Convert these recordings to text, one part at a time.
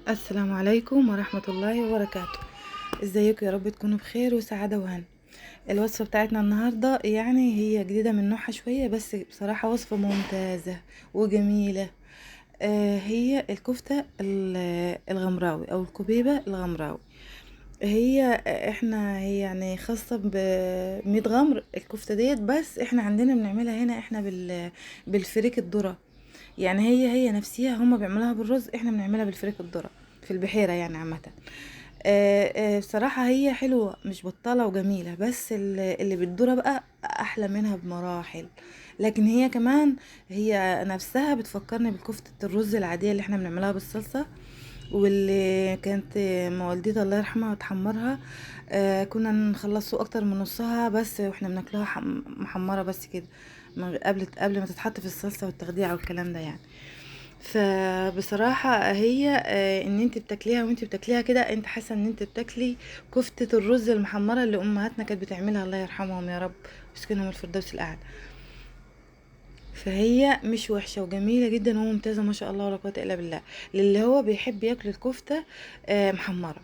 السلام عليكم ورحمة الله وبركاته. ازيكم؟ يا رب تكونوا بخير وسعادة وهنا. الوصفة بتاعتنا النهاردة يعني هي جديدة من نوعها شوية، بس بصراحة وصفة ممتازة وجميلة. هي الكفتة الغمراوي او الكبيبة الغمراوي. هي يعني خاصة ب100 غمر الكفتة ديت، بس احنا عندنا بنعملها هنا احنا بالفريك الذرة. يعني هي نفسيها هما بيعملوها بالرز، احنا بنعملها بالفريك الذرة في البحيرة يعني عامة. بصراحة هي حلوة مش بطالة وجميلة، بس اللي بالذرة بقى أحلى منها بمراحل. لكن هي كمان هي نفسها بتفكرني بكفتة الرز العادية اللي احنا بنعملها بالصلصة، واللي كانت والدتي الله يرحمها تحمرها. كنا نخلصه اكتر من نصها بس، واحنا بناكلها محمرة بس كده، قبل ما تتحط في الصلصة والتخديعة والكلام ده يعني. فبصراحة هي ان انت بتاكليها وانت بتاكليها كده، انت حاسة ان انت بتاكلي كفتة الرز المحمرة اللي امهاتنا كانت بتعملها الله يرحمهم يا رب ويسكنهم الفردوس الاعلى. فهي مش وحشة وجميلة جدا وممتازة ما شاء الله ولا قوة الا بالله للي هو بيحب ياكل الكفتة محمرة.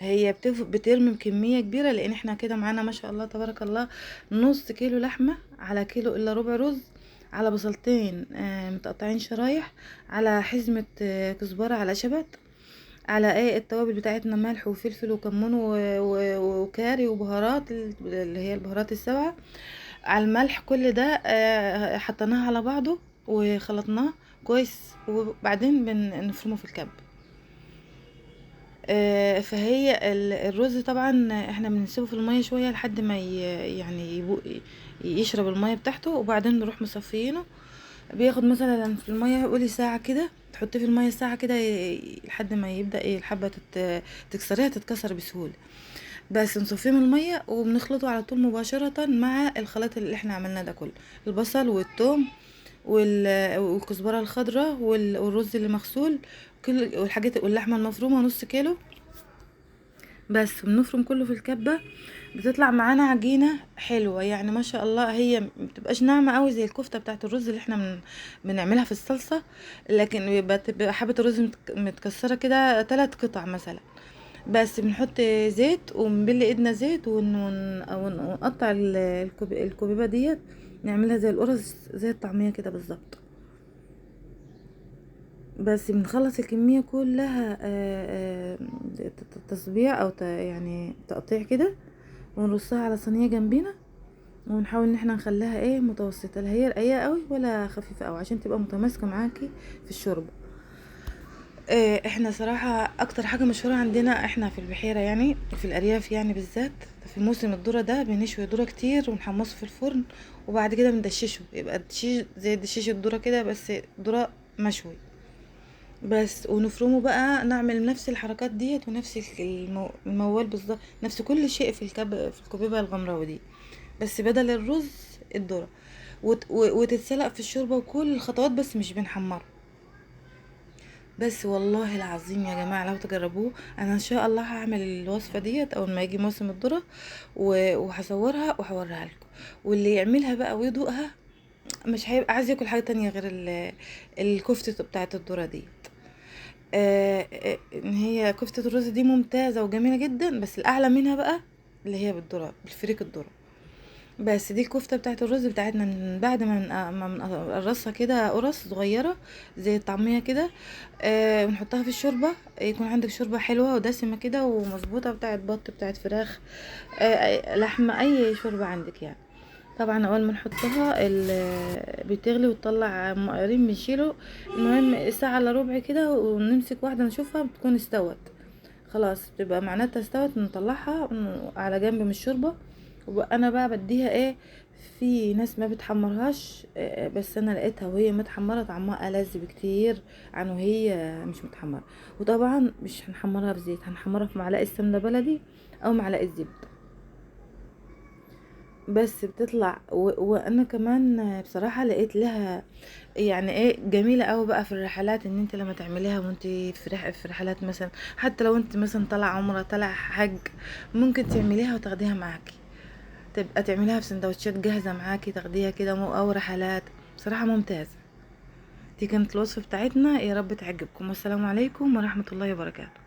هي بترمي بكمية كبيرة، لان احنا كده معانا ما شاء الله تبارك الله نص كيلو لحمة على كيلو الا ربع رز، على بصلتين متقطعين شرايح، على حزمة كزبرة، على شبت، على ايه التوابل بتاعتنا ملح وفلفل وكمون وكاري وبهارات اللي هي البهارات السبعة، على الملح. كل ده حطيناه على بعضه وخلطناه كويس، وبعدين بنفرمه في الكب. فهي الرز طبعا احنا بنسيبه في المية شوية لحد ما يعني يشرب المية بتاعته، وبعدين نروح مصفيينه. بياخد مثلا في المية قولي ساعة كده، تحطيه في المية ساعة كده لحد ما يبدأ ايه الحبة تكسريها تتكسر بسهولة. بس نصفيه من المية وبنخلطه على طول مباشرة مع الخليط اللي احنا عملناه ده كله، البصل والثوم والكزبرة الخضراء والرز اللي مغسول، كل والحاجات واللحمة المفرومة نص كيلو. بس بنفرم كله في الكبة، بتطلع معانا عجينة حلوة يعني ما شاء الله. هي مبتبقاش ناعمة قوي زي الكفتة بتاعت الرز اللي احنا بنعملها في الصلصة، لكن بتبقى حبة الرز متكسرة كده 3 قطع مثلا. بس بنحط زيت وبنبل ايدنا زيت ونقطع الكوبيبة ديت، نعملها زي القرص زي الطعمية كده بالظبط. بس بنخلص الكمية كلها تصبيع او يعني تقطيع كده، ونرصها على صينية جنبينا، ونحاول ان احنا نخليها ايه متوسطة، لا هي رقيقة قوي ولا خفيفة قوي عشان تبقى متماسكة معاكي في الشوربة. احنا صراحة اكتر حاجة مشهورة عندنا احنا في البحيرة يعني في الارياف يعني بالذات، في موسم الذرة ده بنشوي ذرة كتير ونحمصه في الفرن، وبعد كده بندششه يبقى الدشيش زي دشيش الذرة كده بس ذرة مشوي بس، ونفرمه بقى نعمل نفس الحركات ديت ونفس الموال بالظبط، نفس كل شيء في الكبيبة الغمراوي دي، بس بدل الرز الذرة، وتتسلق في الشوربة وكل الخطوات، بس مش بنحمره. بس والله العظيم يا جماعة لو تجربوه، انا ان شاء الله هعمل الوصفة ديت اول ما يجي موسم الذرة، وهصورها وهوريها لكم، واللي يعملها بقى ويدوقها مش هيبقى عايز ياكل حاجة تانية غير الكفتة بتاعت الذرة دي. ان هي كفتة الرز دي ممتازة وجميلة جدا، بس الاعلى منها بقى اللي هي بالذرة بالفريك الذرة. بس دي الكفتة بتاعت الرز بتاعتنا من بعد ما بنقرصها كده قرص صغيرة زي الطعمية كده. ونحطها في الشوربة، يكون عندك شوربة حلوة ودسمة كده ومظبوطة، بتاعت بط بتاعت فراخ لحمة، اي شوربة عندك يعني. طبعا اول ما نحطها بتغلي وتطلع مقرين بنشيله، المهم ساعة الا ربع كده ونمسك واحدة نشوفها بتكون استوت، خلاص بتبقى معناتها استوت، نطلعها على جنب من الشوربة. وانا بقى بديها ايه، في ناس ما بتحمرهاش بس انا لقيتها وهي متحمرة طعمها ألذ بكتير عن وهي مش متحمرة. وطبعا مش هنحمرها في زيت، هنحمرها في معلقة سمنة بلدي او معلقة زبدة، بس بتطلع وانا كمان بصراحة لقيت لها يعني ايه جميلة قوي بقى في الرحلات، ان انت لما تعمليها وانت في رحلات مثلا، حتى لو انت مثلا طالعة عمرة طالعة حج، ممكن تعمليها وتاخديها معاكي، تبقى تعمليها في سندوتشات جاهزة معاكي تاخديها كده، او رحلات بصراحة ممتازة. دي كانت الوصفة بتاعتنا، يا رب تعجبكم. والسلام عليكم ورحمة الله وبركاته.